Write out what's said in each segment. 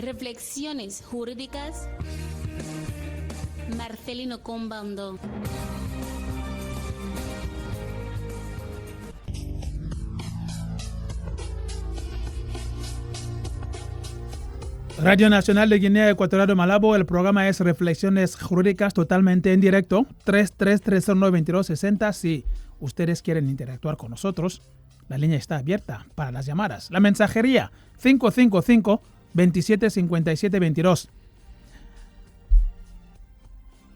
Reflexiones jurídicas. Marcelino Combando. Radio Nacional de Guinea Ecuatorial de Malabo, el programa es Reflexiones Jurídicas totalmente en directo, 33312260. Si ustedes quieren interactuar con nosotros, la línea está abierta para las llamadas. La mensajería 555-2757-22.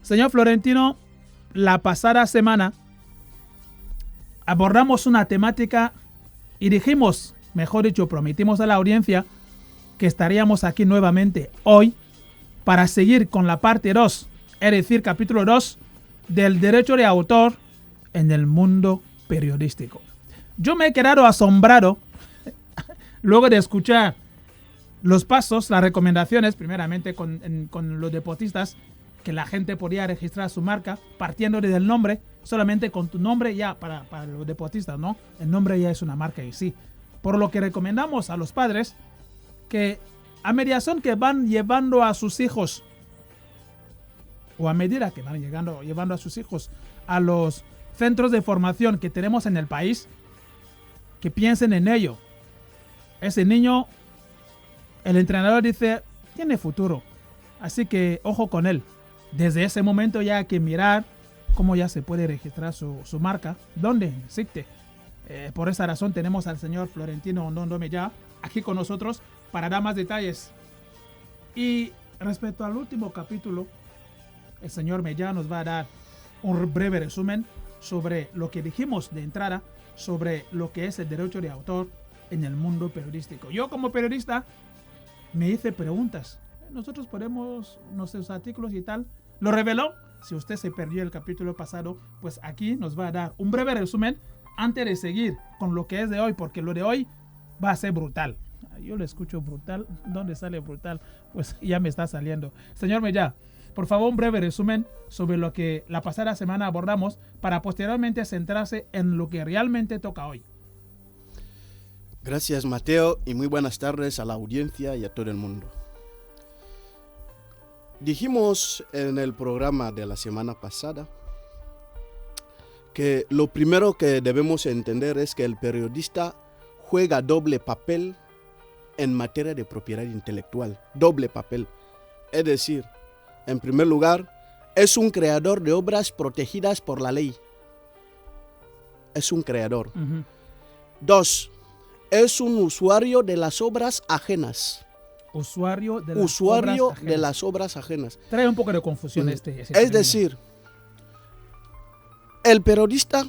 Señor Florentino, la pasada semana abordamos una temática y dijimos, mejor dicho, prometimos a la audiencia que estaríamos aquí nuevamente hoy para seguir con la parte 2, es decir, capítulo 2 del derecho de autor en el mundo periodístico. Yo me he quedado asombrado luego de escuchar los pasos, las recomendaciones, primeramente con los deportistas, que la gente podía registrar su marca partiendo desde el nombre, solamente con tu nombre ya para los deportistas, ¿no? El nombre ya es una marca y sí. Por lo que recomendamos a los padres que a mediación que van llevando a sus hijos, o a medida que van llevando a sus hijos a los centros de formación que tenemos en el país, que piensen en ello. Ese niño, el entrenador dice, tiene futuro, así que ojo con él. Desde ese momento ya hay que mirar cómo ya se puede registrar su marca, dónde existe. Por esa razón tenemos al señor Florentino Ndondo Mejía aquí con nosotros para dar más detalles. Y respecto al último capítulo, el señor Mejía nos va a dar un breve resumen sobre lo que dijimos de entrada, sobre lo que es el derecho de autor en el mundo periodístico. Yo como periodista me hice preguntas. Nosotros ponemos nuestros artículos y tal. Lo reveló. Si usted se perdió el capítulo pasado, pues aquí nos va a dar un breve resumen antes de seguir con lo que es de hoy, porque lo de hoy va a ser brutal. Yo lo escucho brutal. ¿Dónde sale brutal? Pues ya me está saliendo. Señor Mejía, por favor, un breve resumen sobre lo que la pasada semana abordamos para posteriormente centrarse en lo que realmente toca hoy. Gracias, Mateo, y muy buenas tardes a la audiencia y a todo el mundo. Dijimos en el programa de la semana pasada que lo primero que debemos entender es que el periodista juega doble papel en materia de propiedad intelectual. Doble papel. Es decir, en primer lugar, es un creador de obras protegidas por la ley. Es un creador. Uh-huh. 2. Es un usuario de las obras ajenas. Usuario de las obras ajenas. Trae un poco de confusión es decir, el periodista,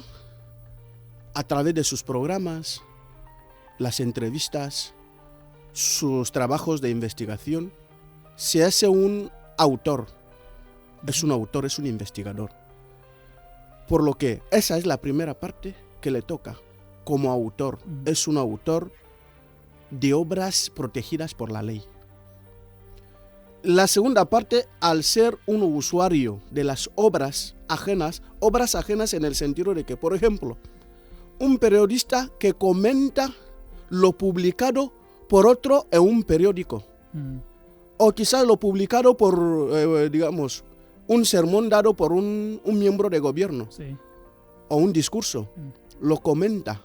a través de sus programas, las entrevistas, sus trabajos de investigación, se hace un autor. Es un autor, es un investigador. Por lo que esa es la primera parte que le toca como autor. Es un autor de obras protegidas por la ley. La segunda parte, al ser un usuario de las obras ajenas en el sentido de que, por ejemplo, un periodista que comenta lo publicado por otro en un periódico, o quizás lo publicado por, un sermón dado por un miembro de gobierno, sí, o un discurso, lo comenta.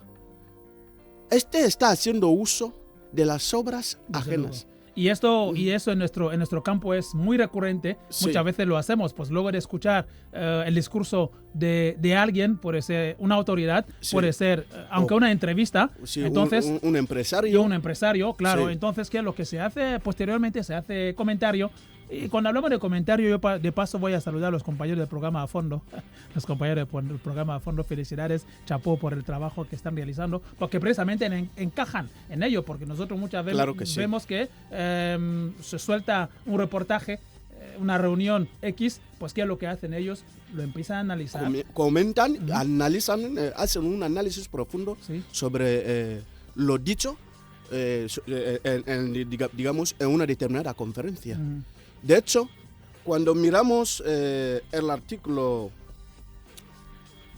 Este está haciendo uso de las obras ajenas. Y eso en nuestro campo es muy recurrente. Sí. Muchas veces lo hacemos, pues luego de escuchar el discurso de alguien, puede ser una autoridad, sí, puede ser, aunque una entrevista, sí, entonces un empresario. Un empresario, claro. Sí. Entonces, ¿qué es lo que se hace? Posteriormente se hace comentario. Y cuando hablamos de comentario, yo de paso voy a saludar a los compañeros del programa a fondo. Los compañeros del programa a fondo, felicidades, chapó por el trabajo que están realizando, porque precisamente encajan en ello, porque nosotros muchas veces claro que vemos que se suelta un reportaje, una reunión X, pues ¿qué es lo que hacen ellos? Lo empiezan a analizar. Comentan, analizan, hacen un análisis profundo, ¿sí?, sobre lo dicho, en una determinada conferencia. De hecho, cuando miramos el artículo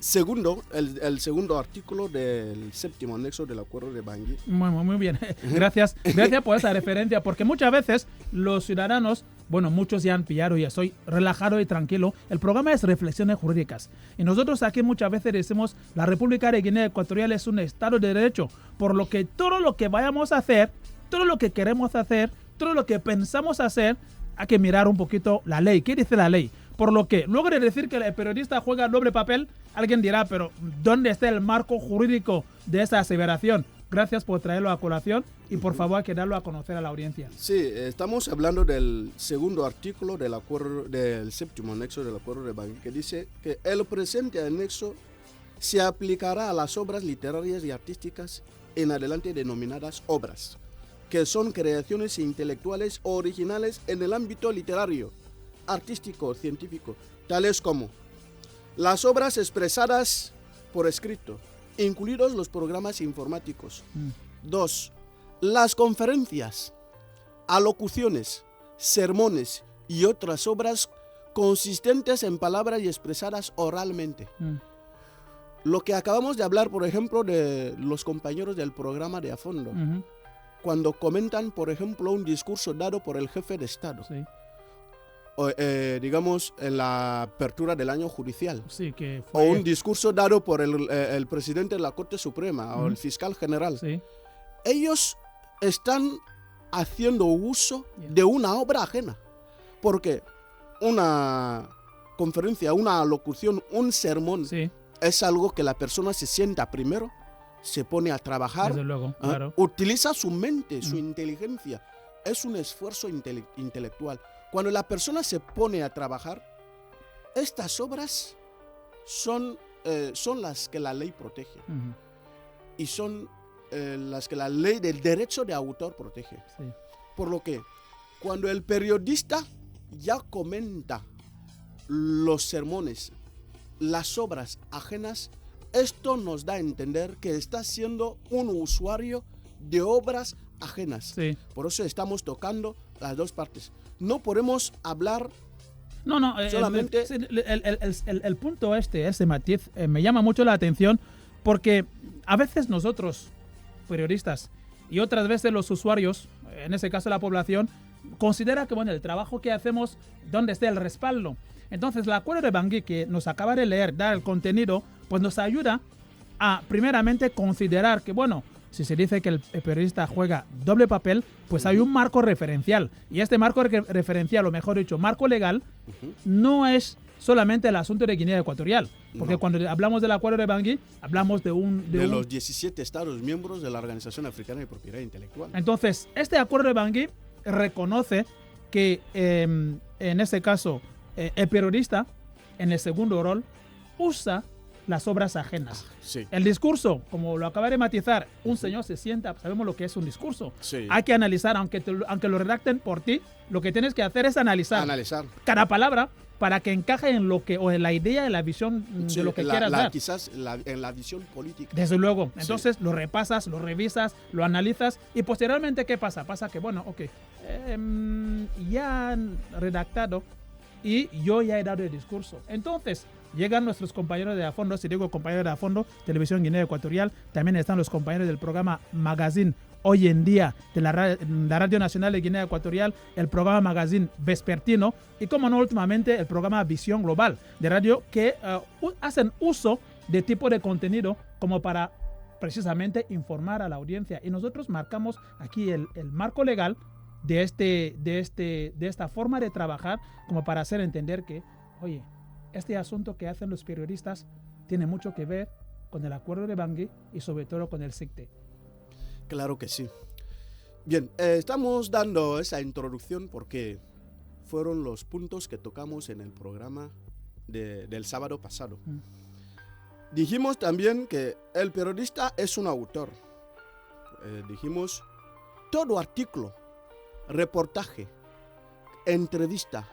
Segundo, el segundo artículo del séptimo anexo del Acuerdo de Bangui. Muy bien. Gracias por esa referencia, porque muchas veces los ciudadanos, bueno, muchos ya han pillado y estoy relajado y tranquilo. El programa es Reflexiones Jurídicas. Y nosotros aquí muchas veces decimos, la República de Guinea Ecuatorial es un Estado de Derecho, por lo que todo lo que vayamos a hacer, todo lo que queremos hacer, todo lo que pensamos hacer, hay que mirar un poquito la ley. ¿Qué dice la ley? Por lo que, luego de decir que el periodista juega doble papel, alguien dirá, pero ¿dónde está el marco jurídico de esa aseveración? Gracias por traerlo a colación y por favor hay que darlo a conocer a la audiencia. Sí, estamos hablando del segundo artículo del acuerdo, del séptimo anexo del Acuerdo de Bangui, que dice que el presente anexo se aplicará a las obras literarias y artísticas en adelante denominadas obras, que son creaciones intelectuales originales en el ámbito literario, artístico, científico, tales como las obras expresadas por escrito, incluidos los programas informáticos. 2. Las conferencias, alocuciones, sermones y otras obras consistentes en palabras y expresadas oralmente. Lo que acabamos de hablar, por ejemplo, de los compañeros del programa de A Fondo, cuando comentan, por ejemplo, un discurso dado por el jefe de Estado. Sí. Digamos, en la apertura del año judicial. Sí, que fue... O un discurso dado por el presidente de la Corte Suprema o el fiscal general. Sí. Ellos están haciendo uso de una obra ajena. Porque una conferencia, una alocución, un sermón es algo que la persona se sienta primero, se pone a trabajar, desde luego, claro. Utiliza su mente, su inteligencia. Es un esfuerzo intelectual. Cuando la persona se pone a trabajar, estas obras son las que la ley protege. Y son las que la ley del derecho de autor protege. Sí. Por lo que, cuando el periodista ya comenta los sermones, las obras ajenas, esto nos da a entender que está siendo un usuario de obras ajenas. Sí. Por eso estamos tocando las dos partes. No podemos hablar solamente... El punto ese matiz, me llama mucho la atención porque a veces nosotros, periodistas, y otras veces los usuarios, en ese caso la población, considera que bueno, el trabajo que hacemos, ¿dónde está el respaldo? Entonces, el Acuerdo de Bangui que nos acaba de leer, dar el contenido, pues nos ayuda a, primeramente, considerar que, bueno, si se dice que el periodista juega doble papel, pues hay un marco referencial. Y este marco referencial, o mejor dicho, marco legal, no es solamente el asunto de Guinea Ecuatorial. Porque cuando hablamos del Acuerdo de Bangui, hablamos de los 17 estados miembros de la Organización Africana de Propiedad Intelectual. Entonces, este Acuerdo de Bangui reconoce que, en este caso, el periodista, en el segundo rol, usa las obras ajenas. Sí. El discurso, como lo acaba de matizar, un señor se sienta, sabemos lo que es un discurso. Sí. Hay que analizar, aunque lo redacten por ti, lo que tienes que hacer es analizar cada palabra para que encaje en lo que, o en la idea, en la visión de lo que quieras dar. Quizás en la visión política. Desde luego. Entonces lo repasas, lo revisas, lo analizas y posteriormente, ¿qué pasa? Pasa que, bueno, ya han redactado y yo ya he dado el discurso. Entonces, llegan nuestros compañeros de A Fondo, si digo compañeros de A Fondo, Televisión Guinea Ecuatorial, también están los compañeros del programa Magazine Hoy en Día de la Radio Nacional de Guinea Ecuatorial, el programa Magazine Vespertino y, como no, últimamente el programa Visión Global de radio que hacen uso de tipo de contenido como para precisamente informar a la audiencia. Y nosotros marcamos aquí el marco legal de esta forma de trabajar como para hacer entender que, oye, este asunto que hacen los periodistas tiene mucho que ver con el Acuerdo de Bangui y sobre todo con el SICTE. Claro que sí. Bien, estamos dando esa introducción porque fueron los puntos que tocamos en el programa del sábado pasado. Dijimos también que el periodista es un autor. Dijimos todo artículo, reportaje, entrevista,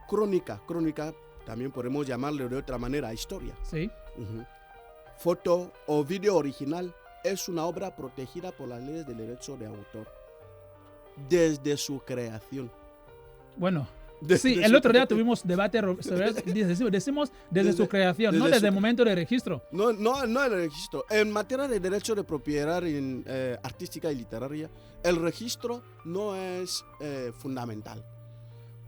crónica, también podemos llamarlo de otra manera, historia. Sí. Foto o vídeo original es una obra protegida por las leyes del derecho de autor desde su creación. Bueno, Sí, el otro día tuvimos debate sobre decimos desde su creación, no desde el momento de registro. No el registro. En materia de derecho de propiedad artística y literaria, el registro no es fundamental.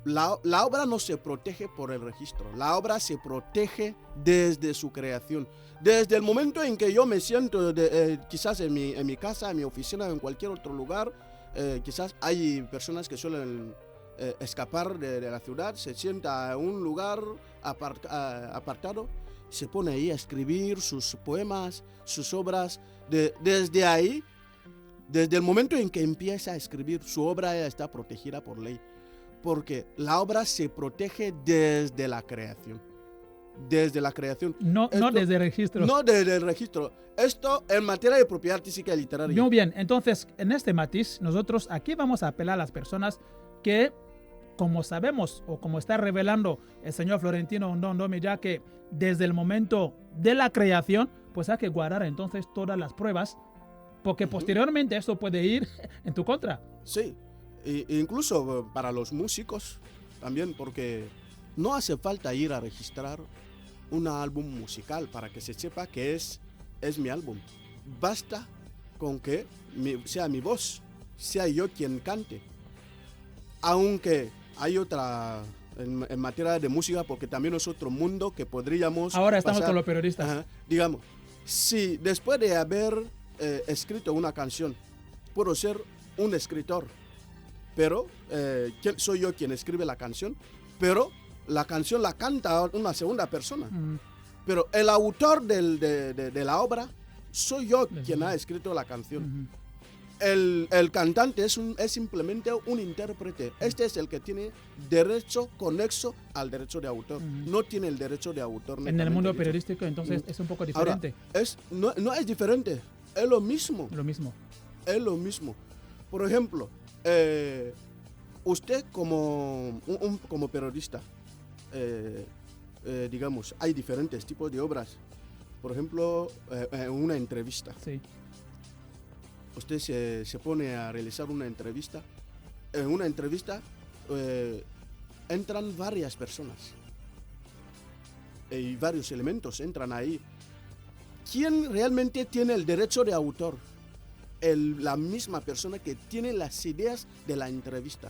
La obra no se protege por el registro, la obra se protege desde su creación. Desde el momento en que yo me siento, quizás en mi casa, en mi oficina, en cualquier otro lugar, quizás hay personas que suelen escapar de la ciudad, se sienta en un lugar apartado, se pone ahí a escribir sus poemas, sus obras. Desde ahí, desde el momento en que empieza a escribir, su obra ya está protegida por ley. Porque la obra se protege desde la creación. Desde la creación. No desde el registro. No desde el registro. Esto en materia de propiedad artística y literaria. Muy bien, entonces en este matiz nosotros aquí vamos a apelar a las personas que, como sabemos o como está revelando el señor Florentino Ndondomi, ya que desde el momento de la creación, pues hay que guardar entonces todas las pruebas, porque posteriormente esto puede ir en tu contra. Sí. Incluso para los músicos también, porque no hace falta ir a registrar un álbum musical para que se sepa que es mi álbum. Basta con que sea mi voz, sea yo quien cante. Aunque hay otra en materia de música, porque también es otro mundo que podríamos ahora estamos pasar, con los periodistas. Digamos, si después de haber escrito una canción, puedo ser un escritor, pero soy yo quien escribe la canción, pero la canción la canta una segunda persona. Pero el autor de la obra soy yo quien ha escrito la canción. El cantante es simplemente un intérprete. Este es el que tiene derecho conexo al derecho de autor. No tiene el derecho de autor. En el mundo periodístico entonces es un poco diferente. Ahora, no es diferente, es lo mismo. Es lo mismo. Por ejemplo, usted como periodista, digamos, hay diferentes tipos de obras. Por ejemplo, una entrevista. Sí. Usted se pone a realizar una entrevista. En una entrevista entran varias personas y varios elementos entran ahí. ¿Quién realmente tiene el derecho de autor? La misma persona que tiene las ideas de la entrevista.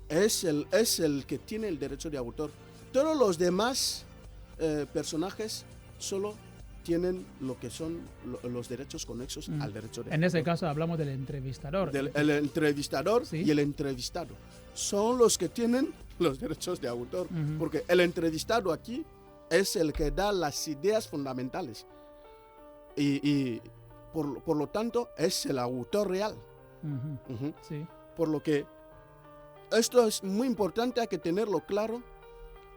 Es el que tiene el derecho de autor. Todos los demás personajes solo tienen lo que son los derechos conexos al derecho de autor. En ese caso hablamos del entrevistador. El entrevistador, ¿sí? Y el entrevistado son los que tienen los derechos de autor. Porque el entrevistado aquí es el que da las ideas fundamentales. Y por lo tanto, es el autor real. Sí. Por lo que esto es muy importante, hay que tenerlo claro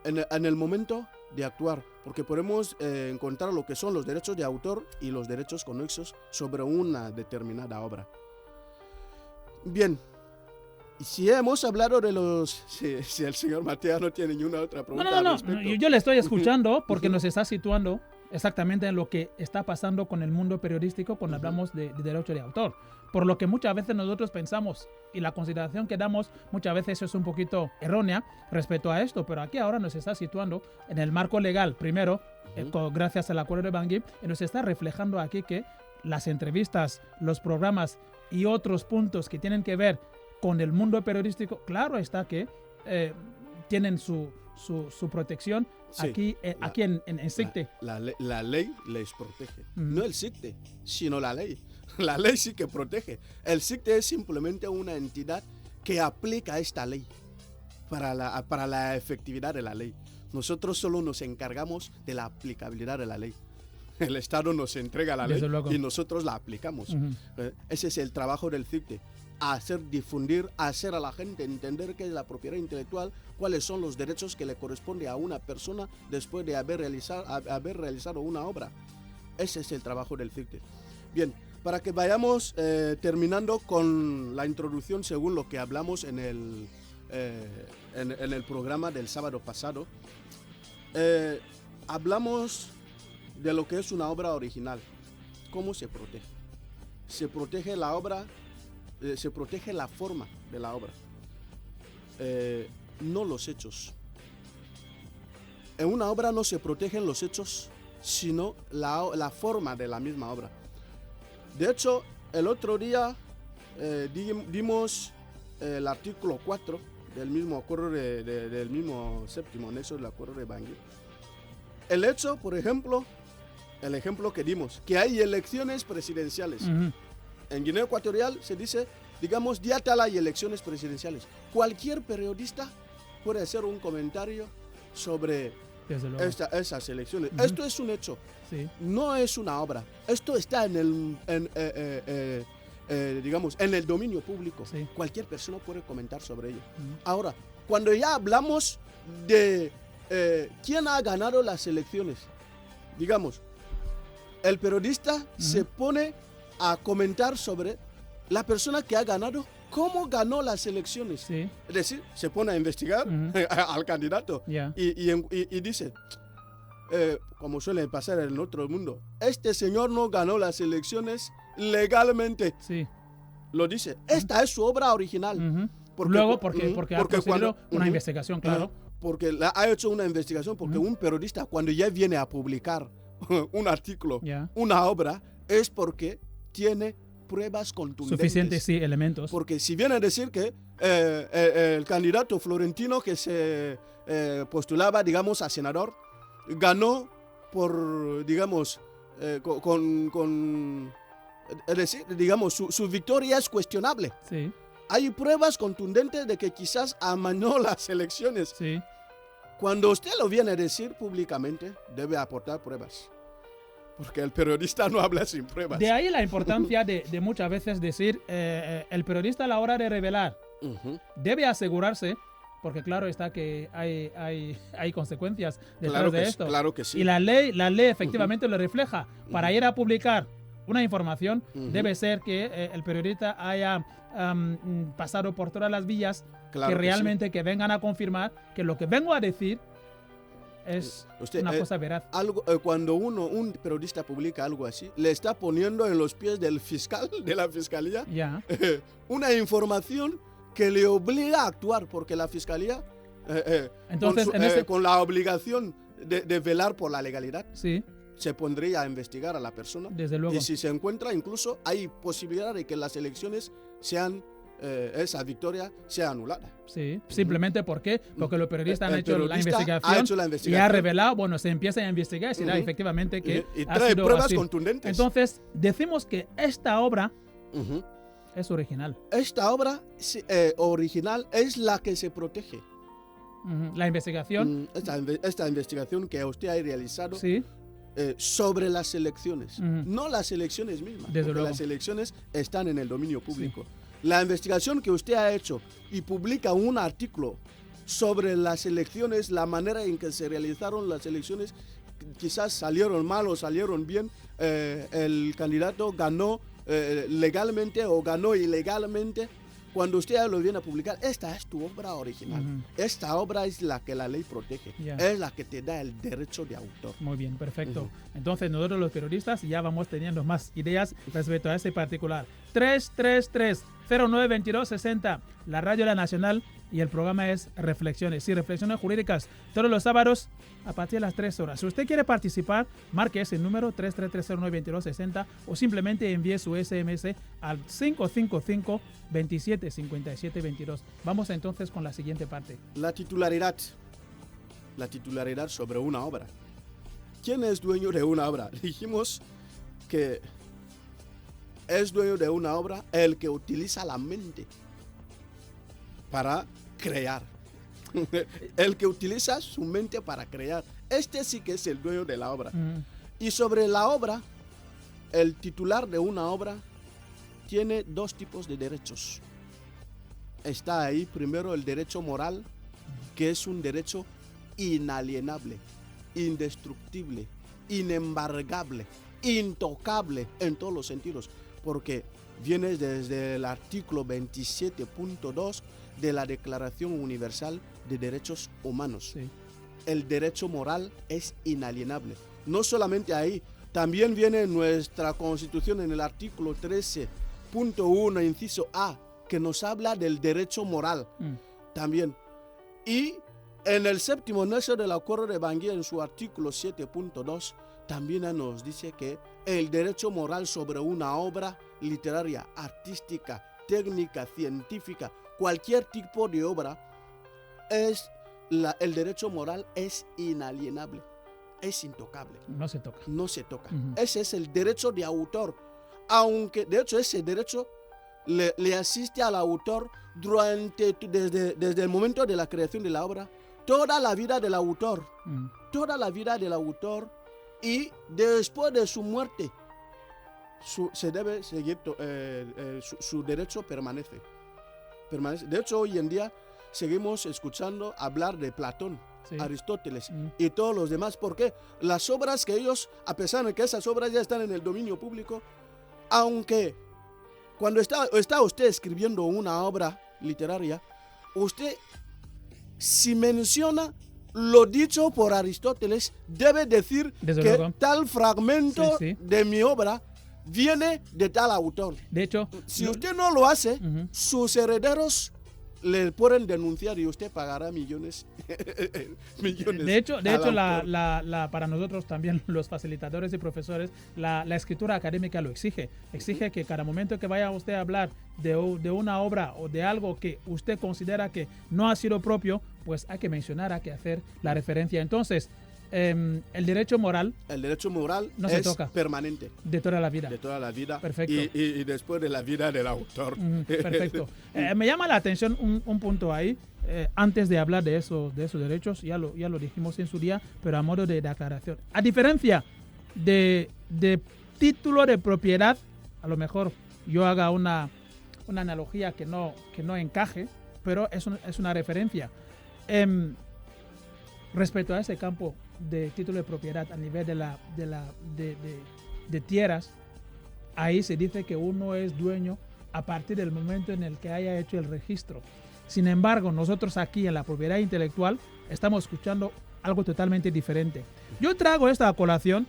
en el momento de actuar, porque podemos encontrar lo que son los derechos de autor y los derechos conexos sobre una determinada obra. Bien, si hemos hablado de los... Si el señor Matías no tiene ninguna otra pregunta. No, yo le estoy escuchando porque nos está situando exactamente en lo que está pasando con el mundo periodístico cuando hablamos de derecho de autor. Por lo que muchas veces nosotros pensamos y la consideración que damos muchas veces es un poquito errónea respecto a esto, pero aquí ahora nos está situando en el marco legal, primero, gracias al acuerdo de Bangui, y nos está reflejando aquí que las entrevistas, los programas y otros puntos que tienen que ver con el mundo periodístico, claro está que tienen su protección. Sí, aquí en SICTE. La ley les protege. No el SICTE, sino la ley. La ley sí que protege. El SICTE es simplemente una entidad que aplica esta ley para la efectividad de la ley. Nosotros solo nos encargamos de la aplicabilidad de la ley. El Estado nos entrega la ley y nosotros la aplicamos. Ese es el trabajo del SICTE. Difundir, hacer a la gente entender qué es la propiedad intelectual, cuáles son los derechos que le corresponde a una persona después de haber realizado una obra. Ese es el trabajo del SICTE. Bien, para que vayamos terminando con la introducción según lo que hablamos en el programa del sábado pasado, hablamos de lo que es una obra original. ¿Cómo se protege? Se protege la obra. Se protege la forma de la obra. no los hechos. En una obra no se protegen los hechos, sino la forma de la misma obra. De hecho, el otro día dimos el artículo 4 del mismo acuerdo del mismo séptimo anexo del acuerdo de Bangui. El hecho, por ejemplo, el ejemplo que dimos, que hay elecciones presidenciales. En Guinea Ecuatorial se dice, digamos, día tal hay elecciones presidenciales. Cualquier periodista puede hacer un comentario sobre esas elecciones. Esto es un hecho, no es una obra. Esto está digamos, en el dominio público. Cualquier persona puede comentar sobre ello. Ahora, cuando ya hablamos de quién ha ganado las elecciones, digamos, el periodista se pone a comentar sobre la persona que ha ganado, cómo ganó las elecciones. Es decir, se pone a investigar al candidato y dice, como suele pasar en otro mundo, este señor no ganó las elecciones legalmente. Lo dice. Esta es su obra original. Luego, porque ha procedido una investigación, claro. Porque ha hecho una investigación, porque un periodista, cuando ya viene a publicar un artículo, una obra, es porque tiene pruebas contundentes. Suficientes, elementos. Porque si viene a decir que el candidato florentino que se postulaba, digamos, a senador, ganó por, digamos, es decir, digamos, su victoria es cuestionable. Hay pruebas contundentes de que quizás amañó las elecciones. Cuando usted lo viene a decir públicamente, debe aportar pruebas. Porque el periodista no habla sin pruebas. De ahí la importancia de muchas veces decir, el periodista a la hora de revelar debe asegurarse, porque claro está que hay consecuencias detrás de esto. Claro que sí. Y la ley efectivamente lo refleja. Para ir a publicar una información, debe ser que el periodista haya pasado por todas las vías que realmente que vengan a confirmar que lo que vengo a decir es una cosa veraz. Cuando un periodista publica algo así, le está poniendo en los pies del fiscal, de la fiscalía, una información que le obliga a actuar, porque la fiscalía, entonces, con la obligación de velar por la legalidad, se pondría a investigar a la persona. Desde luego. Y si se encuentra, incluso hay posibilidad de que las elecciones esa victoria sea anulada. Simplemente porque los periodistas han hecho la investigación y ha revelado, se empieza a investigar y será efectivamente que y trae pruebas contundentes. Entonces, decimos que esta obra es original. Esta obra original es la que se protege. La investigación. Esta investigación que usted ha realizado sobre las elecciones, no las elecciones mismas, porque las elecciones están en el dominio público. La investigación que usted ha hecho y publica un artículo sobre las elecciones, la manera en que se realizaron las elecciones, quizás salieron mal o salieron bien, el candidato ganó legalmente o ganó ilegalmente. Cuando usted lo viene a publicar, esta es tu obra original. Esta obra es la que la ley protege. Es la que te da el derecho de autor. Muy bien, perfecto. Entonces nosotros los periodistas ya vamos teniendo más ideas respecto a ese particular. 333-092260, la radio La Nacional, y el programa es Reflexiones. Sí, Reflexiones Jurídicas, todos los sábados a partir de las 3 horas. Si usted quiere participar, marque ese número 333-092260 o simplemente envíe su SMS al 555-275722. Vamos entonces con la siguiente parte. La titularidad sobre una obra. ¿Quién es dueño de una obra? Dijimos que es dueño de una obra el que utiliza la mente para crear. El que utiliza su mente para crear. Este sí que es el dueño de la obra. Y sobre la obra, el titular de una obra tiene dos tipos de derechos. Está ahí primero el derecho moral, que es un derecho inalienable, indestructible, inembargable, intocable en todos los sentidos, porque viene desde el artículo 27.2 de la Declaración Universal de Derechos Humanos. El derecho moral es inalienable. No solamente ahí, también viene en nuestra Constitución en el artículo 13.1, inciso A, que nos habla del derecho moral. También Y en el séptimo anexo del Acuerdo de Bangui, en su artículo 7.2, también nos dice que el derecho moral sobre una obra literaria, artística, técnica, científica, cualquier tipo de obra, el derecho moral es inalienable, es intocable. No se toca. No se toca. Ujú. Ese es el derecho de autor. Aunque, de hecho, ese derecho le asiste al autor desde el momento de la creación de la obra, toda la vida del autor, toda la vida del autor, y después de su muerte, se debe seguir, su derecho permanece. De hecho, hoy en día seguimos escuchando hablar de Platón, Sí. Aristóteles y todos los demás. ¿Por qué? Las obras que ellos, a pesar de que esas obras ya están en el dominio público, aunque cuando está usted escribiendo una obra literaria, usted, si menciona lo dicho por Aristóteles, debe decir Desde que luego. tal fragmento Sí, sí. de mi obra viene de tal autor. De hecho, Si usted no lo hace, Ujú. sus herederos le pueden denunciar y usted pagará millones. millones de hecho, al autor. para nosotros también, los facilitadores y profesores, la escritura académica lo exige. Exige que cada momento que vaya usted a hablar de una obra o de algo que usted considera que no ha sido propio, pues hay que mencionar, hay que hacer la referencia. Entonces, el derecho moral El derecho moral No se es toca. permanente, de toda la vida. de toda la vida. Perfecto. Y después de la vida del autor. Perfecto. Me llama la atención un punto ahí. Antes de hablar de esos derechos, ya lo dijimos en su día, pero a modo de declaración. A diferencia de título de propiedad, a lo mejor yo haga una analogía que no encaje, pero es una referencia. Respecto a ese campo de título de propiedad a nivel de tierras, ahí se dice que uno es dueño a partir del momento en el que haya hecho el registro. Sin embargo, nosotros aquí en la propiedad intelectual estamos escuchando algo totalmente diferente. Yo traigo esta a colación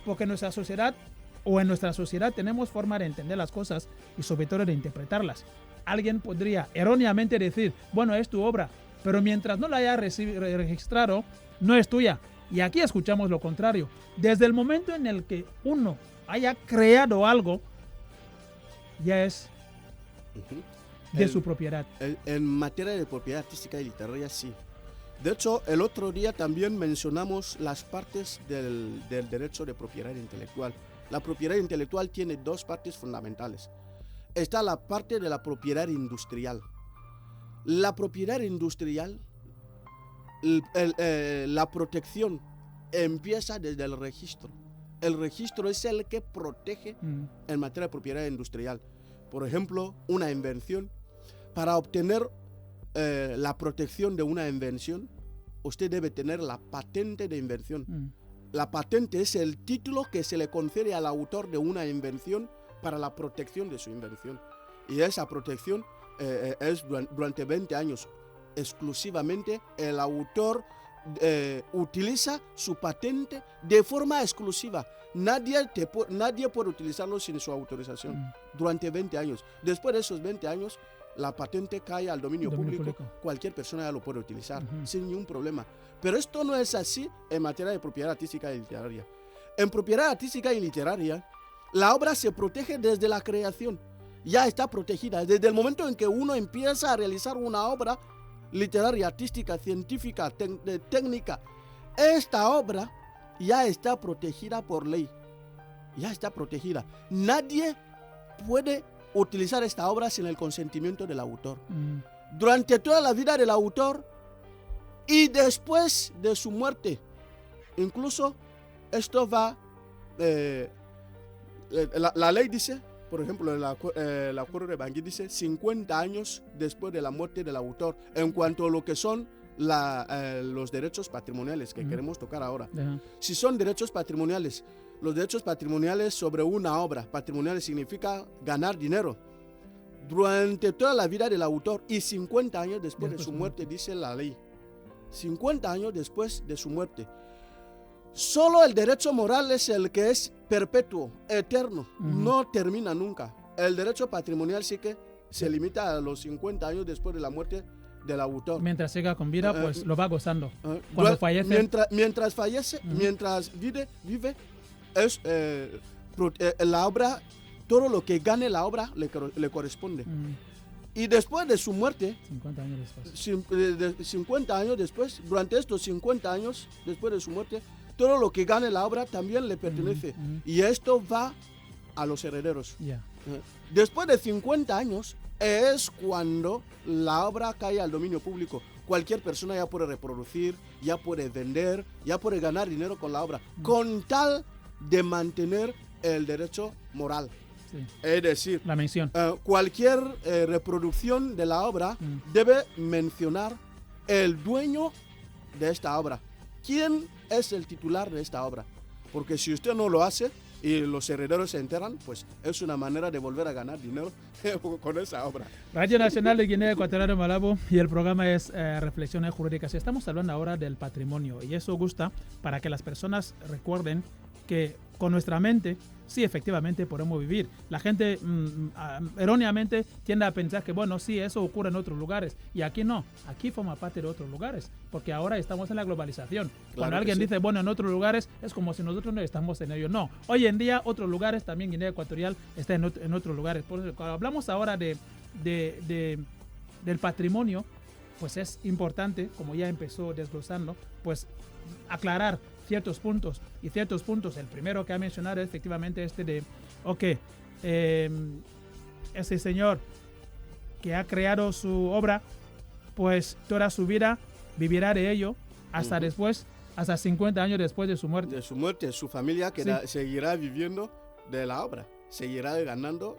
porque en nuestra sociedad tenemos forma de entender las cosas y sobre todo de interpretarlas. Alguien podría erróneamente decir, bueno, es tu obra, pero mientras no la haya registrado, no es tuya. Y aquí escuchamos lo contrario. Desde el momento en el que uno haya creado algo, ya es Ujú. de su propiedad. En materia de propiedad artística y literaria, sí. De hecho, el otro día también mencionamos las partes del derecho de propiedad intelectual. La propiedad intelectual tiene dos partes fundamentales. Está la parte de la propiedad industrial. La propiedad industrial, la protección empieza desde el registro. El registro es el que protege en materia de propiedad industrial. Por ejemplo, una invención. Para obtener la protección de una invención, usted debe tener la patente de invención. La patente es el título que se le confiere al autor de una invención para la protección de su invención. Y esa protección es durante 20 años. Exclusivamente el autor utiliza su patente de forma exclusiva. Nadie puede utilizarlo sin su autorización durante 20 años. Después de esos 20 años, la patente cae al dominio público. Cualquier persona ya lo puede utilizar sin ningún problema. Pero esto no es así en materia de propiedad artística y literaria. En propiedad artística y literaria, la obra se protege desde la creación. Ya está protegida. Desde el momento en que uno empieza a realizar una obra literaria, artística, científica, técnica, esta obra ya está protegida por ley. Ya está protegida. Nadie puede utilizar esta obra sin el consentimiento del autor. Durante toda la vida del autor y después de su muerte. Incluso esto va... la ley dice, por ejemplo, el acuerdo de Bangui dice 50 años después de la muerte del autor, en cuanto a lo que son los derechos patrimoniales que queremos tocar ahora. Si son derechos patrimoniales, los derechos patrimoniales sobre una obra, patrimonial significa ganar dinero, durante toda la vida del autor y 50 años después de su muerte, dice la ley. 50 años después de su muerte. Solo el derecho moral es el que es perpetuo, eterno, no termina nunca. El derecho patrimonial sí que se limita a los 50 años después de la muerte del autor. Mientras siga con vida, pues lo va gozando. Cuando fallece... Mientras fallece, mientras vive, es la obra, todo lo que gane la obra le corresponde. Y después de su muerte, 50 años después. 50 años después, durante estos 50 años después de su muerte, todo lo que gane la obra también le pertenece. Y esto va a los herederos. Después de 50 años es cuando la obra cae al dominio público. Cualquier persona ya puede reproducir, ya puede vender, ya puede ganar dinero con la obra, con tal de mantener el derecho moral. Sí. Es decir, la mención. Cualquier reproducción de la obra debe mencionar el dueño de esta obra. ¿Quién es el titular de esta obra? Porque si usted no lo hace y los herederos se enteran, pues es una manera de volver a ganar dinero con esa obra. Radio Nacional de Guinea Ecuatorial, Malabo, y el programa es Reflexiones Jurídicas. Estamos hablando ahora del patrimonio y eso gusta para que las personas recuerden que con nuestra mente sí, efectivamente podemos vivir. La gente erróneamente tiende a pensar que, bueno, sí, eso ocurre en otros lugares. Y aquí no. Aquí forma parte de otros lugares. Porque ahora estamos en la globalización. Claro, cuando alguien dice, bueno, en otros lugares, es como si nosotros no estamos en ello. No. Hoy en día, otros lugares, también Guinea Ecuatorial está en otros lugares. Por eso, cuando hablamos ahora del patrimonio, pues es importante, como ya empezó desglosando, pues aclarar ciertos puntos. Y ciertos puntos, el primero que ha mencionado es efectivamente ese señor que ha creado su obra, pues toda su vida vivirá de ello hasta después, hasta 50 años después de su muerte. De su muerte, su familia seguirá viviendo de la obra, seguirá ganando,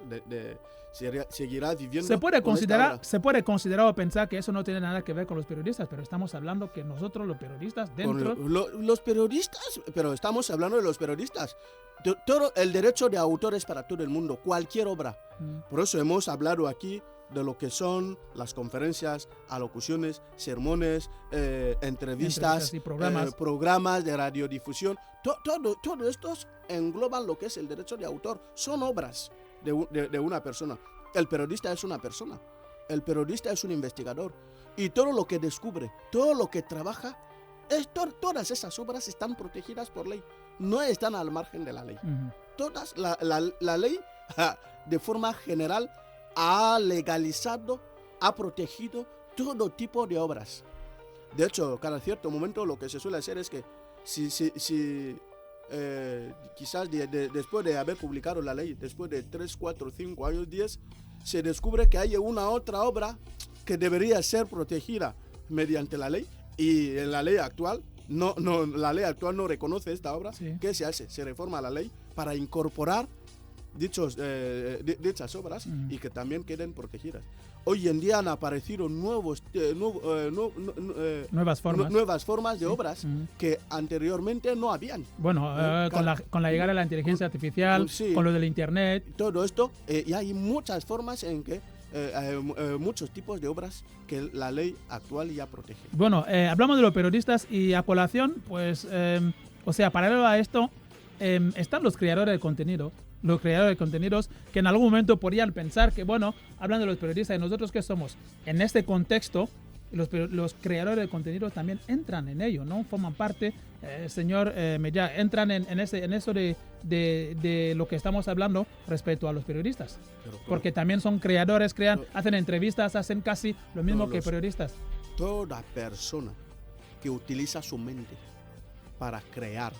seguirá viviendo. Se puede considerar o pensar que eso no tiene nada que ver con los periodistas, pero estamos hablando que nosotros los periodistas dentro... Los periodistas, pero estamos hablando de los periodistas. Todo el derecho de autor es para todo el mundo, cualquier obra. Por eso hemos hablado aquí de lo que son las conferencias, alocuciones, sermones, entrevistas y programas de radiodifusión. Todo estos engloban lo que es el derecho de autor. Son obras de una persona. El periodista es una persona. El periodista es un investigador. Y todo lo que descubre, todo lo que trabaja, todas esas obras están protegidas por ley. No están al margen de la ley. Todas, la ley, de forma general, ha legalizado, ha protegido todo tipo de obras. De hecho, cada cierto momento lo que se suele hacer es que quizás después de haber publicado la ley, después de 3, 4, 5 años, 10, se descubre que hay una otra obra que debería ser protegida mediante la ley, y en la ley actual la ley actual no reconoce esta obra. ¿Qué se hace? Se reforma la ley para incorporar dichas obras y que también queden protegidas. Hoy en día han aparecido nuevas formas de obras que anteriormente no habían. Bueno, con la llegada de la inteligencia artificial, con lo del internet. Todo esto, y hay muchas formas en que muchos tipos de obras que la ley actual ya protege. Bueno, hablamos de los periodistas y a colación, pues, paralelo a esto, están los creadores de contenido. Los creadores de contenidos que en algún momento podrían pensar que, bueno, hablando de los periodistas, ¿y nosotros qué somos? En este contexto, los creadores de contenido también entran en ello, ¿no? Forman parte, señor Mellá, entran en eso de lo que estamos hablando respecto a los periodistas. Porque también son creadores, hacen entrevistas, hacen casi lo mismo que periodistas. Toda persona que utiliza su mente para crear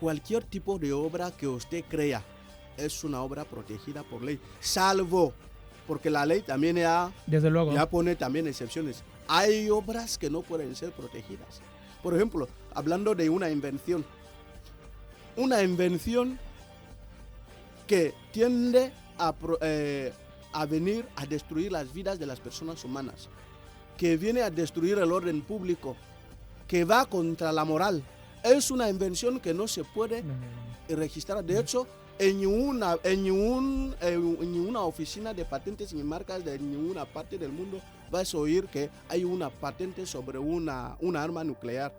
cualquier tipo de obra que usted crea, es una obra protegida por ley, salvo, porque la ley también desde luego, ya pone también excepciones. Hay obras que no pueden ser protegidas. Por ejemplo, hablando de una invención que tiende a venir a destruir las vidas de las personas humanas, que viene a destruir el orden público, que va contra la moral. Es una invención que no se puede registrar. De hecho, en ninguna oficina de patentes y marcas de ninguna parte del mundo vas a oír que hay una patente sobre una arma nuclear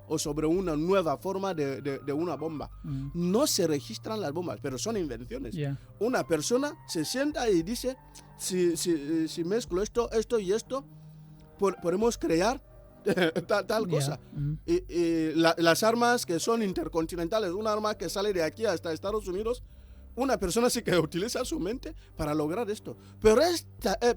o sobre una nueva forma de una bomba. No se registran las bombas, pero son invenciones. Una persona se sienta y dice, si mezclo esto y esto, podemos crear tal cosa. Y las armas que son intercontinentales, un arma que sale de aquí hasta Estados Unidos, una persona sí que utiliza su mente para lograr esto. Pero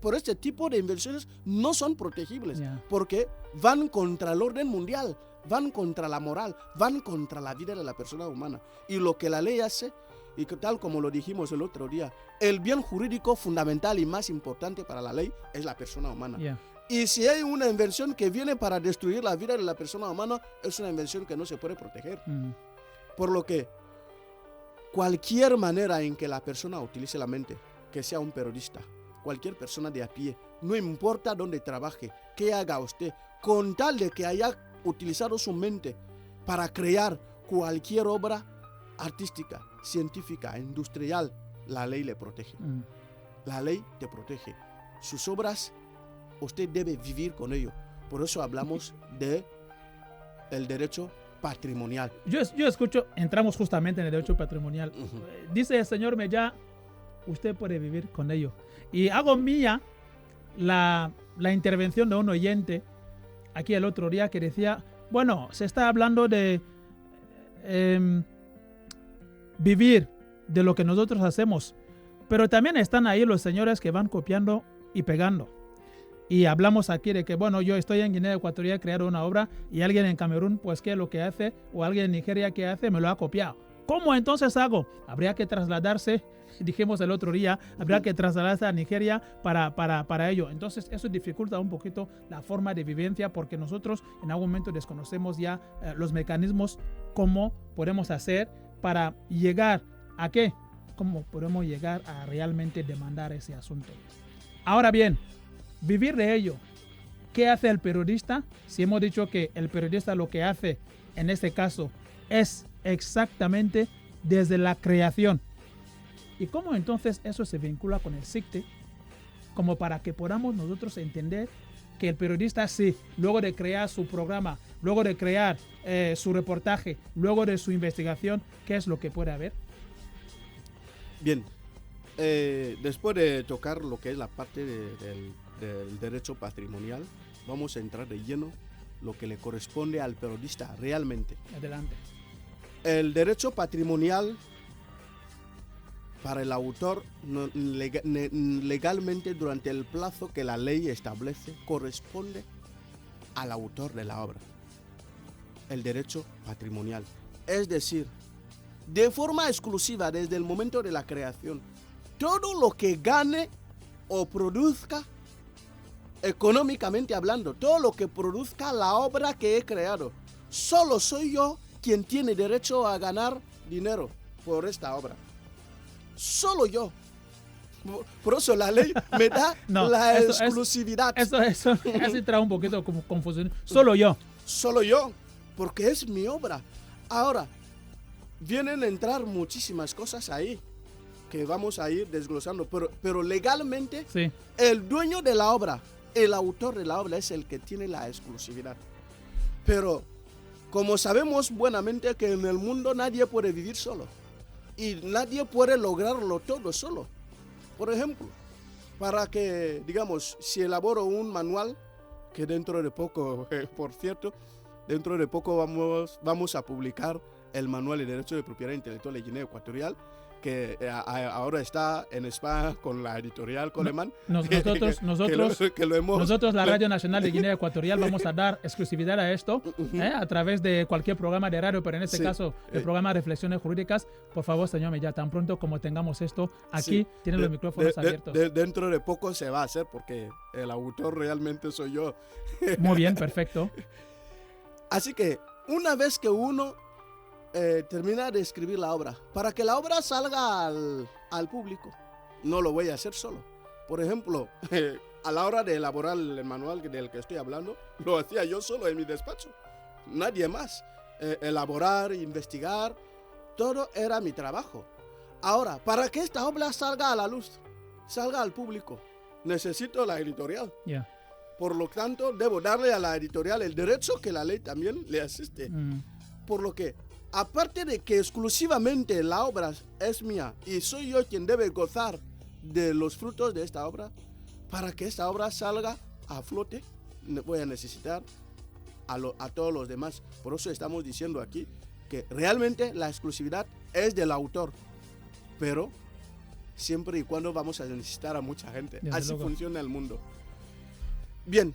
por este tipo de inversiones no son protegibles, porque van contra el orden mundial, van contra la moral, van contra la vida de la persona humana. Y lo que la ley hace, y que tal como lo dijimos el otro día, el bien jurídico fundamental y más importante para la ley es la persona humana. Y si hay una inversión que viene para destruir la vida de la persona humana, es una inversión que no se puede proteger. Por lo que cualquier manera en que la persona utilice la mente, que sea un periodista, cualquier persona de a pie, no importa dónde trabaje, qué haga usted, con tal de que haya utilizado su mente para crear cualquier obra artística, científica, industrial, la ley le protege. La ley te protege. Sus obras, usted debe vivir con ello. Por eso hablamos de el derecho patrimonial. Yo escucho, entramos justamente en el derecho patrimonial. Dice el señor Mellá, usted puede vivir con ello. Y hago mía la intervención de un oyente aquí el otro día que decía, bueno, se está hablando de vivir de lo que nosotros hacemos, pero también están ahí los señores que van copiando y pegando. Y hablamos aquí de que, bueno, yo estoy en Guinea Ecuatorial creando una obra y alguien en Camerún, pues, ¿qué es lo que hace? O alguien en Nigeria, ¿qué hace? Me lo ha copiado. ¿Cómo entonces hago? Habría que trasladarse, dijimos el otro día, habría que trasladarse a Nigeria para ello. Entonces, eso dificulta un poquito la forma de vivencia porque nosotros en algún momento desconocemos ya los mecanismos, cómo podemos hacer para llegar a qué, cómo podemos llegar a realmente demandar ese asunto. Ahora bien, vivir de ello. ¿Qué hace el periodista? Si hemos dicho que el periodista lo que hace en este caso es exactamente desde la creación. ¿Y cómo entonces eso se vincula con el SICTE? Como para que podamos nosotros entender que el periodista sí, luego de crear su programa, luego de crear su reportaje, luego de su investigación, ¿qué es lo que puede haber? Bien, después de tocar lo que es la parte del derecho patrimonial, vamos a entrar de lleno lo que le corresponde al periodista realmente. Adelante. El derecho patrimonial para el autor legalmente durante el plazo que la ley establece corresponde al autor de la obra. El derecho patrimonial. Es decir, de forma exclusiva desde el momento de la creación, todo lo que gane o produzca económicamente hablando, todo lo que produzca la obra que he creado, solo soy yo quien tiene derecho a ganar dinero por esta obra. Solo yo. Por eso la ley me da exclusividad. Eso casi trae un poquito como confusión. Solo yo. Solo yo, porque es mi obra. Ahora, vienen a entrar muchísimas cosas ahí que vamos a ir desglosando, pero legalmente sí. El dueño de la obra, el autor de la obra es el que tiene la exclusividad. Pero como sabemos buenamente que en el mundo nadie puede vivir solo y nadie puede lograrlo todo solo. Por ejemplo, para que, digamos, si elaboro un manual, que dentro de poco, por cierto, dentro de poco vamos a publicar el manual de derecho de propiedad intelectual de Guinea Ecuatorial, que ahora está en España con la editorial Coleman. Nosotros, la Radio Nacional de Guinea Ecuatorial, vamos a dar exclusividad a esto a través de cualquier programa de radio, pero en este caso el programa Reflexiones Jurídicas. Por favor, señor Mellá, tan pronto como tengamos esto aquí, tienen los micrófonos abiertos. Dentro de poco se va a hacer porque el autor realmente soy yo. Muy bien, perfecto. Así que una vez que uno termina de escribir la obra, para que la obra salga al público, no lo voy a hacer solo. Por ejemplo, a la hora de elaborar el manual del que estoy hablando, lo hacía yo solo en mi despacho, nadie más. Elaborar, investigar, todo era mi trabajo. Ahora, para que esta obra salga a la luz, salga al público, necesito la editorial. Por lo tanto, debo darle a la editorial el derecho que la ley también le asiste. Por lo que, aparte de que exclusivamente la obra es mía y soy yo quien debe gozar de los frutos de esta obra, para que esta obra salga a flote, voy a necesitar a todos los demás. Por eso estamos diciendo aquí que realmente la exclusividad es del autor, pero siempre y cuando vamos a necesitar a mucha gente. Desde Así luego. funciona el mundo. Bien,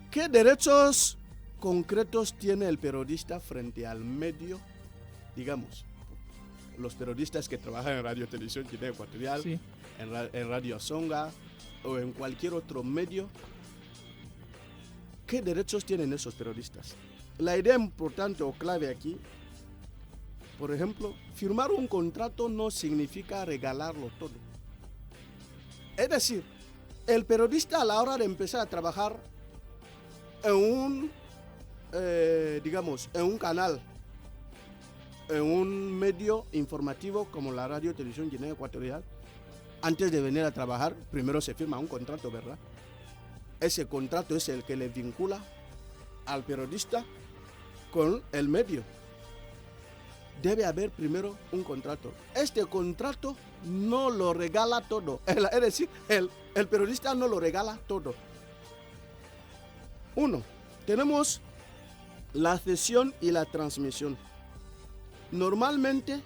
¿qué derechos concretos tiene el periodista frente al medio? Digamos, los periodistas que trabajan en Radio Televisión Guinea Ecuatorial, Sí. en Radio Songa o en cualquier otro medio. ¿Qué derechos tienen esos periodistas? La idea importante o clave aquí, por ejemplo, firmar un contrato no significa regalarlo todo. Es decir, el periodista a la hora de empezar a trabajar en un, en un canal, en un medio informativo como la Radio Televisión Guinea Ecuatorial, antes de venir a trabajar, primero se firma un contrato, ¿verdad? Ese contrato es el que le vincula al periodista con el medio. Debe haber primero un contrato. Este contrato no lo regala todo. Es decir, el periodista no lo regala todo. Uno, tenemos la cesión y la transmisión. Normalmente,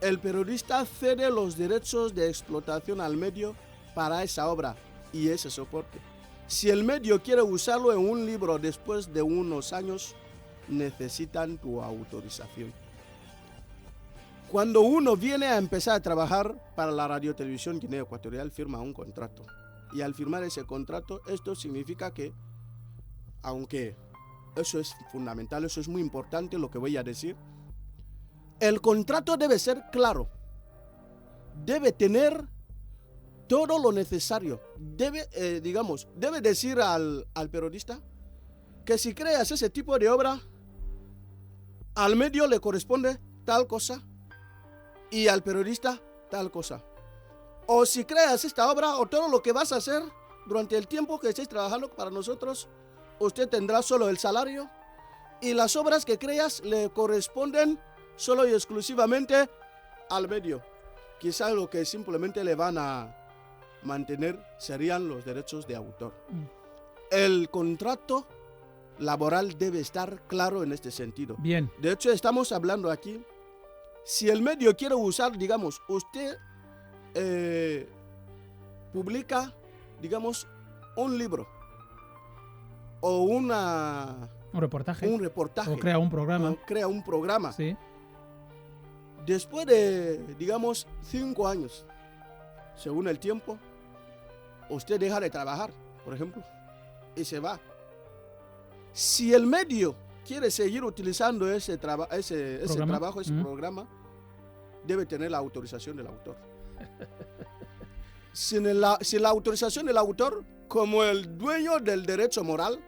el periodista cede los derechos de explotación al medio para esa obra y ese soporte. Si el medio quiere usarlo en un libro después de unos años, necesitan tu autorización. Cuando uno viene a empezar a trabajar para la Radio Televisión Guinea Ecuatorial, firma un contrato. Y al firmar ese contrato, esto significa que, aunque eso es fundamental, eso es muy importante lo que voy a decir, el contrato debe ser claro, debe tener todo lo necesario, debe decir al periodista que si creas ese tipo de obra, al medio le corresponde tal cosa y al periodista tal cosa. O si creas esta obra o todo lo que vas a hacer durante el tiempo que estés trabajando para nosotros, usted tendrá solo el salario y las obras que creas le corresponden solo y exclusivamente al medio. Quizás lo que simplemente le van a mantener serían los derechos de autor. El contrato laboral debe estar claro en este sentido. Bien. De hecho, estamos hablando aquí, si el medio quiere usar, digamos, usted publica, digamos, un libro o un reportaje. reportaje. O crea un programa. O crea un programa. Sí. Después de, digamos, 5 años, según el tiempo, usted deja de trabajar, por ejemplo, y se va. Si el medio quiere seguir utilizando ese trabajo, ese programa, debe tener la autorización del autor. Sin la autorización del autor, como el dueño del derecho moral,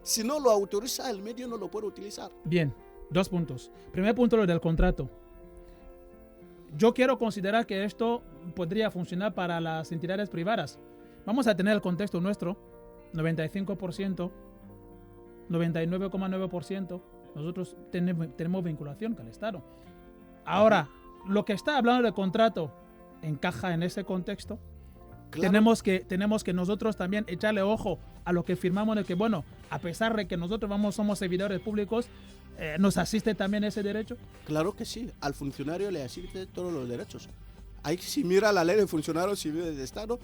si no lo autoriza, el medio no lo puede utilizar. Bien, 2 puntos. Primer punto, lo del contrato. Yo quiero considerar que esto podría funcionar para las entidades privadas. Vamos a tener el contexto nuestro, 95%, 99,9%, nosotros tenemos vinculación con el Estado. Ahora, lo que está hablando de contrato encaja en ese contexto. Claro. Tenemos que nosotros también echarle ojo a lo que firmamos, de que, bueno, a pesar de que nosotros somos servidores públicos, ¿nos asiste también ese derecho? Claro que sí, al funcionario le asiste todos los derechos. Ahí, si mira la ley de funcionarios civiles de Estado,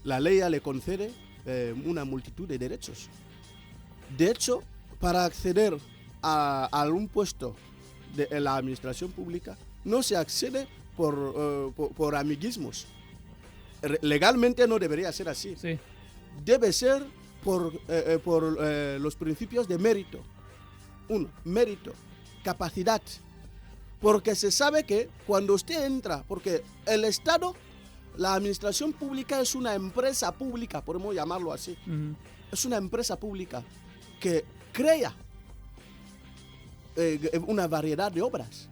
la ley ya le concede una multitud de derechos. De hecho, para acceder a un puesto en la administración pública, no se accede por amiguismos. Legalmente no debería ser así. Sí. Debe ser por los principios de mérito. Uno, mérito, capacidad. Porque se sabe que cuando usted entra, porque el Estado, la administración pública es una empresa pública, podemos llamarlo así. Es una empresa pública que crea una variedad de obras.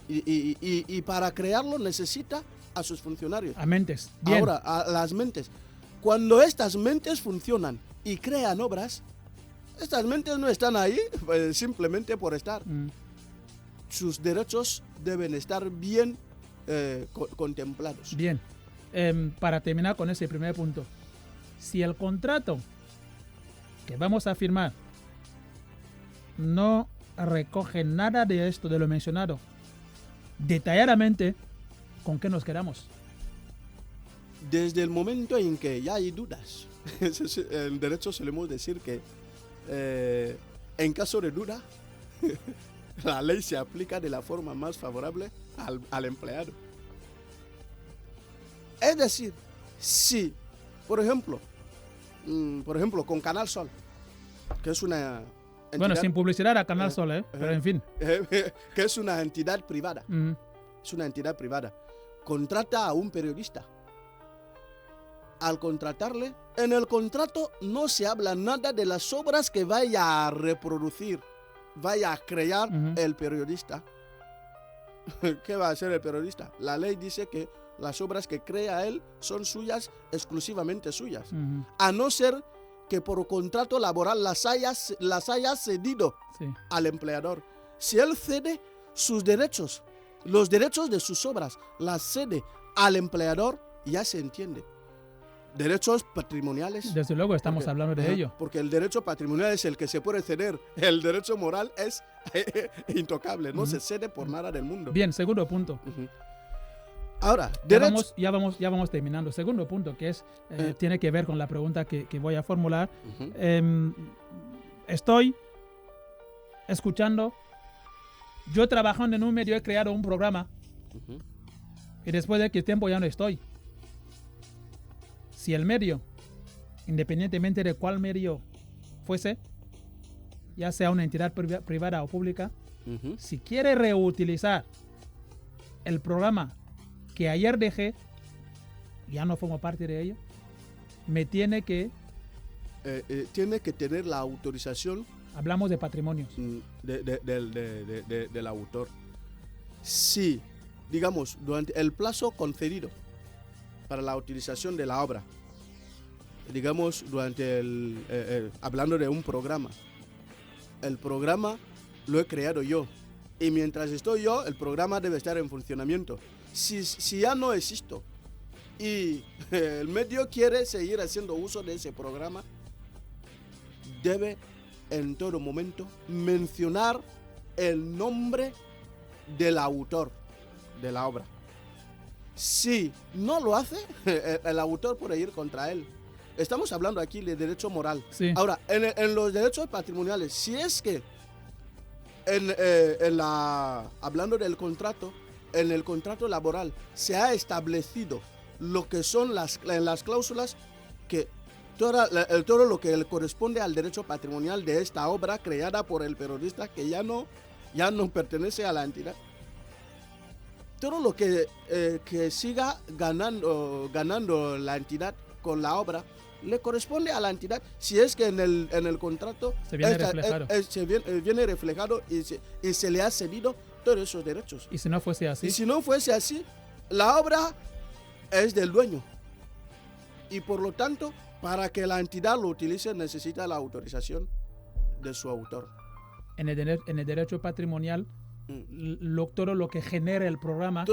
Y para crearlo necesita a sus funcionarios. A mentes. Bien. Ahora, a las mentes. Cuando estas mentes funcionan y crean obras, estas mentes no están ahí simplemente por estar. Sus derechos deben estar bien contemplados. Bien. para terminar con ese primer punto, si el contrato que vamos a firmar no recoge nada de esto, de lo mencionado, detalladamente, ¿con qué nos quedamos? Desde el momento en que ya hay dudas, en derecho solemos decir que en caso de duda, la ley se aplica de la forma más favorable al empleado. Es decir, si, por ejemplo, con Canal Sol, que es una entidad, Bueno, sin publicidad a Canal Sol, pero en fin. que es una entidad privada, es una entidad privada, contrata a un periodista. Al contratarle, en el contrato no se habla nada de las obras que vaya a reproducir, vaya a crear el periodista. ¿Qué va a hacer el periodista? La ley dice que las obras que crea él son suyas, exclusivamente suyas. A no ser que por contrato laboral las haya cedido al empleador. Si él cede sus derechos, los derechos de sus obras, las cede al empleador, ya se entiende. Derechos patrimoniales. Desde luego estamos hablando de ello. Porque el derecho patrimonial es el que se puede ceder. El derecho moral es intocable, no se cede por nada del mundo. Bien, segundo punto. Ahora, ya vamos terminando. Segundo punto, que es tiene que ver con la pregunta que voy a formular. Estoy escuchando. Yo trabajando en un medio he creado un programa y después de qué tiempo ya no estoy. Si el medio, independientemente de cuál medio fuese, ya sea una entidad privada o pública, si quiere reutilizar el programa que ayer dejé, ya no formo parte de ello, me tiene que... tiene que tener la autorización. Hablamos de patrimonios. Del autor. Si, digamos, durante el plazo concedido para la utilización de la obra, digamos, durante hablando de un programa, el programa lo he creado yo, y mientras estoy yo, el programa debe estar en funcionamiento. Si ya no existo y el medio quiere seguir haciendo uso de ese programa, debe en todo momento mencionar el nombre del autor de la obra. Si no lo hace, el autor puede ir contra él. Estamos hablando aquí de derecho moral. Sí. Ahora, en los derechos patrimoniales, si es que hablando del contrato, en el contrato laboral se ha establecido lo que son las cláusulas, que todo lo que corresponde al derecho patrimonial de esta obra creada por el periodista, que ya no pertenece a la entidad. Todo lo que siga ganando la entidad con la obra le corresponde a la entidad, si es que en el contrato se viene reflejado, viene reflejado y se le ha cedido todos esos derechos. Y si no fuese así, la obra es del dueño, y por lo tanto, para que la entidad lo utilice, necesita la autorización de su autor. En el derecho patrimonial, todo lo que genera el programa,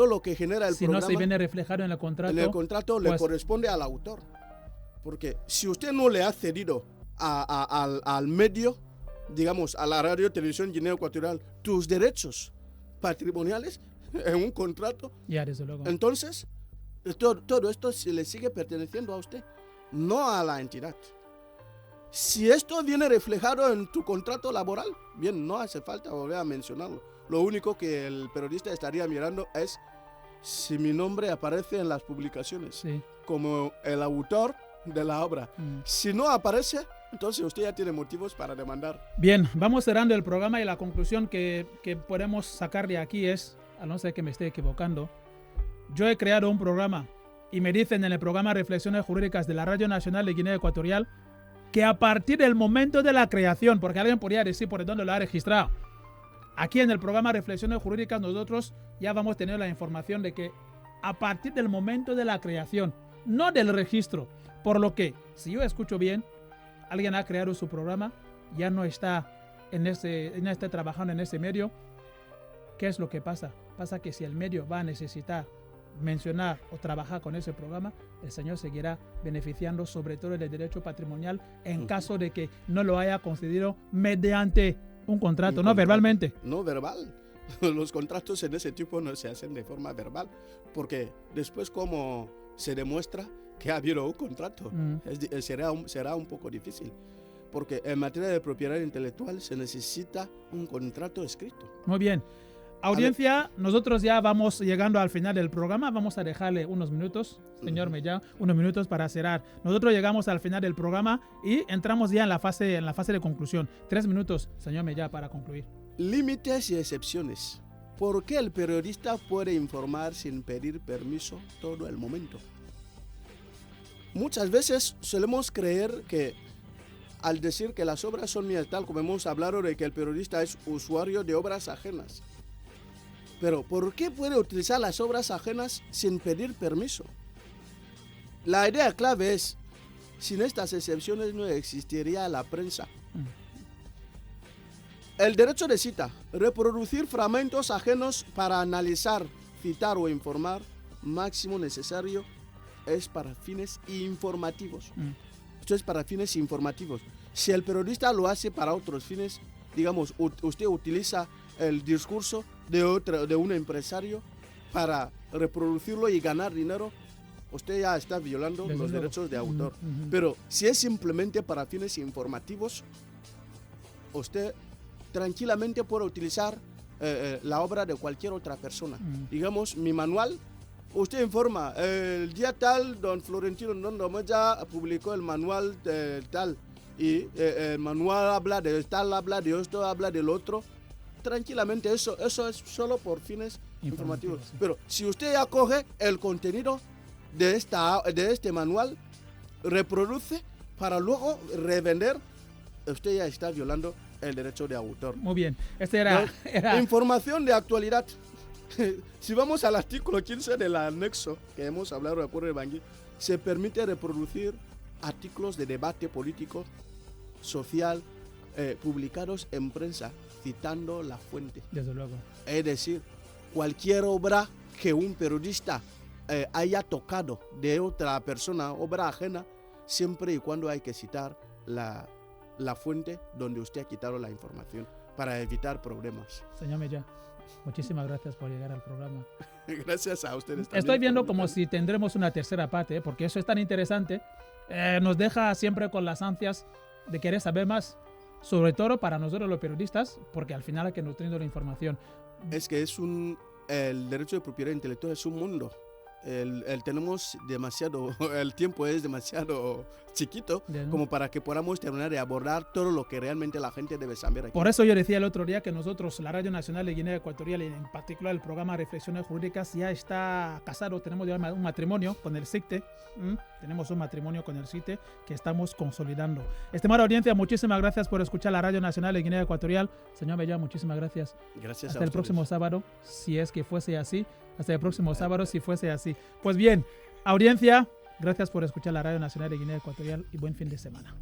si no se viene reflejado en el contrato, le corresponde al autor. Porque si usted no le ha cedido al medio, digamos, a la radio, televisión Guinea Ecuatorial, tus derechos patrimoniales en un contrato, ya, desde luego, entonces todo esto se le sigue perteneciendo a usted, no a la entidad. Si esto viene reflejado en tu contrato laboral, bien, no hace falta volver a mencionarlo. Lo único que el periodista estaría mirando es si mi nombre aparece en las publicaciones como el autor de la obra. Si no aparece, entonces usted ya tiene motivos para demandar. Bien, vamos cerrando el programa, y la conclusión que podemos sacar de aquí es, a no ser que me esté equivocando, yo he creado un programa y me dicen en el programa Reflexiones Jurídicas de la Radio Nacional de Guinea Ecuatorial que a partir del momento de la creación, porque alguien podría decir por dónde lo ha registrado, aquí en el programa Reflexiones Jurídicas nosotros ya vamos a tener la información de que a partir del momento de la creación, no del registro, por lo que, si yo escucho bien, alguien ha creado su programa, ya no está trabajando en ese medio. ¿Qué es lo que pasa? Pasa que si el medio va a necesitar mencionar o trabajar con ese programa, el señor seguirá beneficiando sobre todo del derecho patrimonial en caso de que no lo haya concedido mediante un contrato, no verbalmente. No verbal. Los contratos en ese tipo no se hacen de forma verbal, porque después como se demuestra que ha habido un contrato, será un poco difícil, porque en materia de propiedad intelectual se necesita un contrato escrito. Muy bien. Audiencia, nosotros ya vamos llegando al final del programa. Vamos a dejarle unos minutos, señor Mellá, unos minutos para cerrar. Nosotros llegamos al final del programa y entramos ya en la fase de conclusión. 3 minutos, señor Mellá, para concluir. Límites y excepciones. ¿Por qué el periodista puede informar sin pedir permiso todo el momento? Muchas veces solemos creer que al decir que las obras son mías, tal como hemos hablado de que el periodista es usuario de obras ajenas. Pero ¿por qué puede utilizar las obras ajenas sin pedir permiso? La idea clave es, sin estas excepciones no existiría la prensa. El derecho de cita, reproducir fragmentos ajenos para analizar, citar o informar, máximo necesario, es para fines informativos. Esto es para fines informativos. Si el periodista lo hace para otros fines, digamos, usted utiliza el discurso de un empresario para reproducirlo y ganar dinero, usted ya está violando los derechos de autor. Pero si es simplemente para fines informativos, usted tranquilamente puede utilizar la obra de cualquier otra persona. Digamos, mi manual, usted informa, el día tal, don Florentino Nondomoya publicó el manual tal, y el manual habla de tal, habla de esto, habla del otro. Tranquilamente, eso es solo por fines informativos. Sí. Pero si usted ya coge el contenido de este manual, reproduce para luego revender, usted ya está violando el derecho de autor. Muy bien, este era... Información de actualidad. Si vamos al artículo 15 del anexo que hemos hablado de acuerdo de Bangui, se permite reproducir artículos de debate político, social, publicados en prensa, citando la fuente. Desde luego. Es decir, cualquier obra que un periodista haya tocado de otra persona, obra ajena, siempre y cuando hay que citar la fuente donde usted ha quitado la información para evitar problemas. Señor Mellá, muchísimas gracias por llegar al programa. Gracias a ustedes también. Estoy viendo como si tendremos una tercera parte, porque eso es tan interesante. Nos deja siempre con las ansias de querer saber más, sobre todo para nosotros los periodistas, porque al final hay que nutrir la información. Es que el derecho de propiedad intelectual es un mundo. Tenemos demasiado, el tiempo es demasiado chiquito como para que podamos terminar de abordar todo lo que realmente la gente debe saber aquí. Por eso yo decía el otro día que nosotros, la Radio Nacional de Guinea Ecuatorial y en particular el programa Reflexiones Jurídicas, ya está casado, tenemos ya un matrimonio con el CICTE, tenemos un matrimonio con el CICTE que estamos consolidando. Estimada audiencia, muchísimas gracias por escuchar la Radio Nacional de Guinea Ecuatorial. Señor Mellá, muchísimas gracias. Gracias. Hasta el próximo sábado, si es que fuese así. Hasta el próximo sábado, si fuese así. Pues bien, audiencia, gracias por escuchar la Radio Nacional de Guinea Ecuatorial y buen fin de semana.